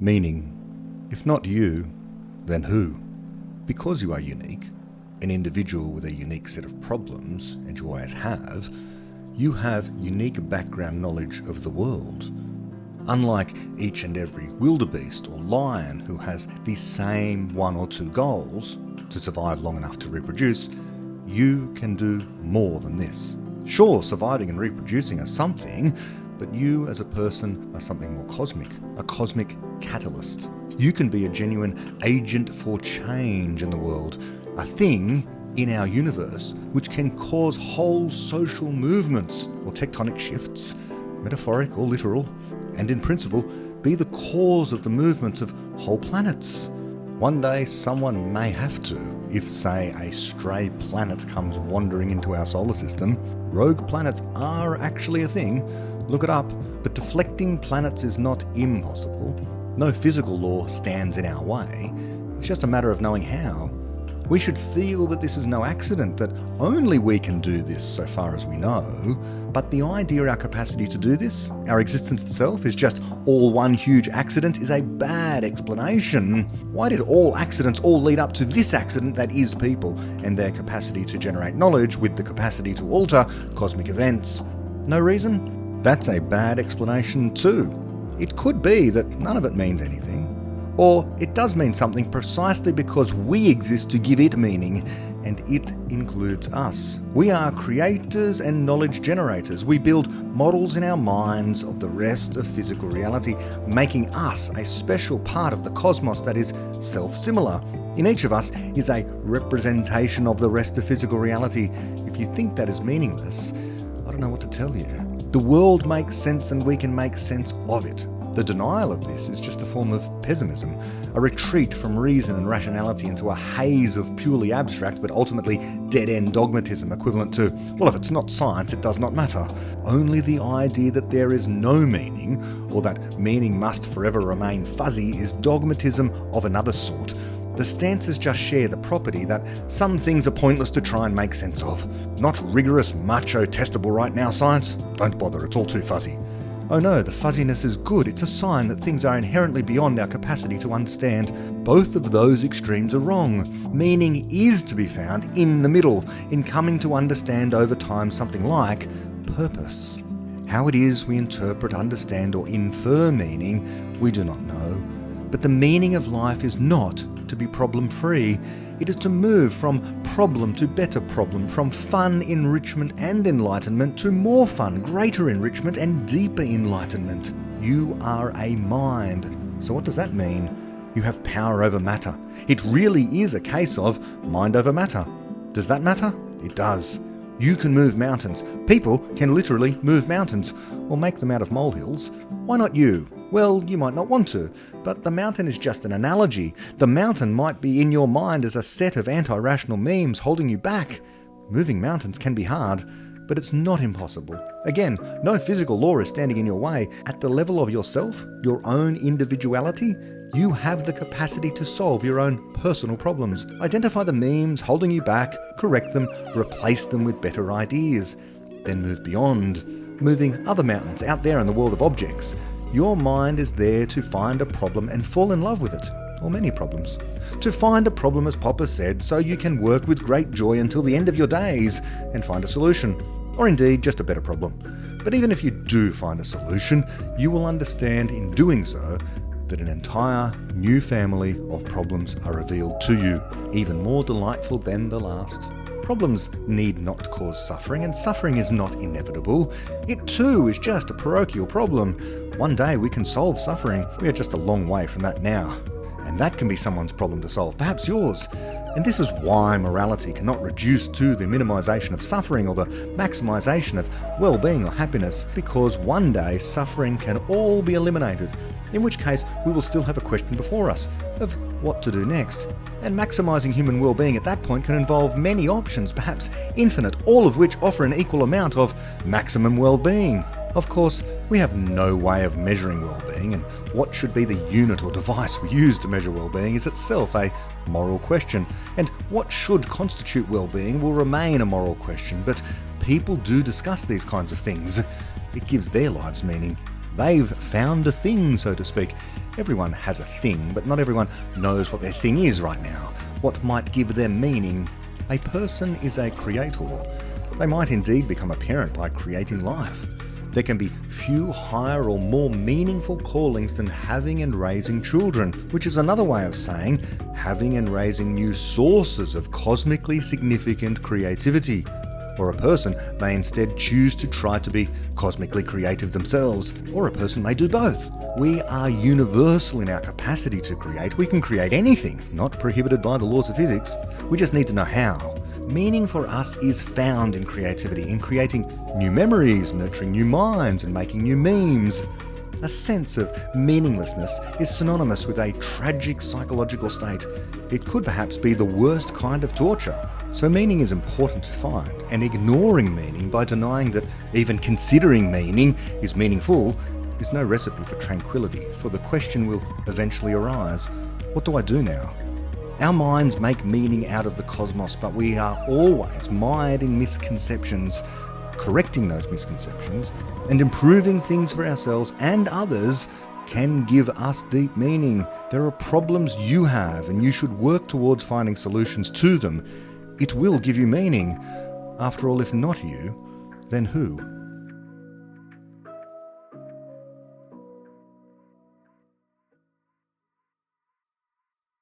Meaning, if not you, then who? Because you are unique, an individual with a unique set of problems, and you always have, you have unique background knowledge of the world. Unlike each and every wildebeest or lion who has the same one or two goals, to survive long enough to reproduce, you can do more than this. Sure, surviving and reproducing are something, but you as a person are something more cosmic, a cosmic catalyst. You can be a genuine agent for change in the world, a thing in our universe which can cause whole social movements or tectonic shifts, metaphoric or literal, and in principle be the cause of the movements of whole planets. One day someone may have to, if say a stray planet comes wandering into our solar system. Rogue planets are actually a thing, look it up, but deflecting planets is not impossible. No physical law stands in our way, it's just a matter of knowing how. We should feel that this is no accident, that only we can do this so far as we know, but the idea our capacity to do this, our existence itself, is just all one huge accident is a bad explanation. Why did all accidents all lead up to this accident that is people and their capacity to generate knowledge with the capacity to alter cosmic events? No reason? That's a bad explanation too. It could be that none of it means anything. Or it does mean something precisely because we exist to give it meaning, and it includes us. We are creators and knowledge generators. We build models in our minds of the rest of physical reality, making us a special part of the cosmos that is self-similar. In each of us is a representation of the rest of physical reality. If you think that is meaningless, I don't know what to tell you. The world makes sense and we can make sense of it. The denial of this is just a form of pessimism, a retreat from reason and rationality into a haze of purely abstract but ultimately dead-end dogmatism equivalent to, well, if it's not science, it does not matter. Only the idea that there is no meaning, or that meaning must forever remain fuzzy, is dogmatism of another sort. The stances just share the property that some things are pointless to try and make sense of. Not rigorous, macho, testable right now science? Don't bother, it's all too fuzzy. Oh no, the fuzziness is good. It's a sign that things are inherently beyond our capacity to understand. Both of those extremes are wrong. Meaning is to be found in the middle, in coming to understand over time something like purpose. How it is we interpret, understand, or infer meaning, we do not know. But the meaning of life is not to be problem-free. It is to move from problem to better problem, from fun, enrichment and enlightenment to more fun, greater enrichment and deeper enlightenment. You are a mind. So what does that mean? You have power over matter. It really is a case of mind over matter. Does that matter? It does. You can move mountains. People can literally move mountains, or make them out of molehills. Why not you? Well, you might not want to, but the mountain is just an analogy. The mountain might be in your mind as a set of anti-rational memes holding you back. Moving mountains can be hard, but it's not impossible. Again, no physical law is standing in your way. At the level of yourself, your own individuality, you have the capacity to solve your own personal problems. Identify the memes holding you back, correct them, replace them with better ideas. Then move beyond, moving other mountains out there in the world of objects. Your mind is there to find a problem and fall in love with it, or many problems. To find a problem, as Popper said, so you can work with great joy until the end of your days and find a solution, or indeed just a better problem. But even if you do find a solution, you will understand in doing so that an entire new family of problems are revealed to you, even more delightful than the last. Problems need not cause suffering, and suffering is not inevitable. It too is just a parochial problem. One day we can solve suffering. We are just a long way from that now. And that can be someone's problem to solve, perhaps yours. And this is why morality cannot reduce to the minimization of suffering or the maximization of well-being or happiness, because one day suffering can all be eliminated, in which case we will still have a question before us of what to do next. And maximizing human well-being at that point can involve many options, perhaps infinite, all of which offer an equal amount of maximum well-being. Of course, we have no way of measuring well-being, and what should be the unit or device we use to measure well-being is itself a moral question. And what should constitute well-being will remain a moral question, but people do discuss these kinds of things. It gives their lives meaning. They've found a thing, so to speak. Everyone has a thing, but not everyone knows what their thing is right now, what might give them meaning. A person is a creator. They might indeed become a parent by creating life. There can be few higher or more meaningful callings than having and raising children, which is another way of saying having and raising new sources of cosmically significant creativity. Or a person may instead choose to try to be cosmically creative themselves, or a person may do both. We are universal in our capacity to create. We can create anything, not prohibited by the laws of physics. We just need to know how. Meaning for us is found in creativity, in creating new memories, nurturing new minds, and making new memes. A sense of meaninglessness is synonymous with a tragic psychological state. It could perhaps be the worst kind of torture. So meaning is important to find, and ignoring meaning by denying that even considering meaning is meaningful is no recipe for tranquility, for the question will eventually arise, what do I do now? Our minds make meaning out of the cosmos, but we are always mired in misconceptions. Correcting those misconceptions and improving things for ourselves and others can give us deep meaning. There are problems you have, and you should work towards finding solutions to them. It will give you meaning. After all, if not you, then who?